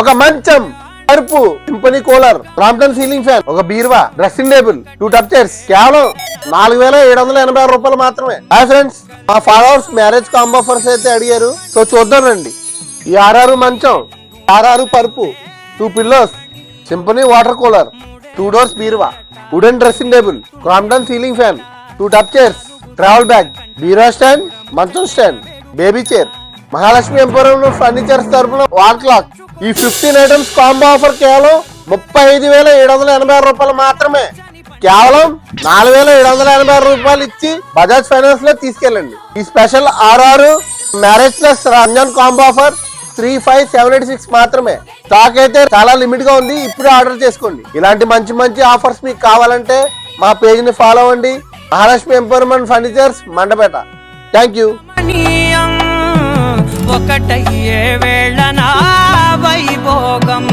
ఒక మంచం, పరుపు, Symphony cooler, Crompton ceiling fan, ఒక బీరువా, డ్రెస్సింగ్ టేబుల్, 2 టప్ చైర్స్ కేవలం 4786 రూపాయలు మాత్రమే. హాయ్ ఫ్రెండ్స్, మా ఫాలోవర్స్ మ్యారేజ్ కాంబో ఆఫర్స్ అయితే అడిగారు. సో చూద్దాం రండి. ఈ 6 మంచం, 6 పరుపు, 2 pillows, Symphony water cooler, 2 doors బీరువా, wooden dressing table, Crompton ceiling fan, 2 tub chairs, travel bag, బీరా స్టాండ్, మంచం stand, baby chair, Mahalakshmi emporium furnitures తరపున వాల్ క్లాక్. ఈ 15 ఐటమ్స్ కాంబో ఆఫర్ కేవలం 35,786 రూపాయలు మాత్రమే. కేవలం 4,786 రూపాయలు ఇచ్చి బజాజ్ ఫైనాన్స్ లో తీసుకెళ్ళండి. ఈ special 6 marriage plus Ramzan combo offer 35786 మాత్రమే. స్టాక్ అయితే చాలా లిమిట్ గా ఉంది. ఇప్పుడే ఆర్డర్ చేసుకోండి. ఇలాంటి మంచి మంచి ఆఫర్స్ మీకు కావాలంటే మా పేజ్ ని ఫాలో అవ్వండి. Mahalakshmi emporium furnitures, Mandapeta. Thank you. ఒకటయ్యే వేళ నా వైభోగం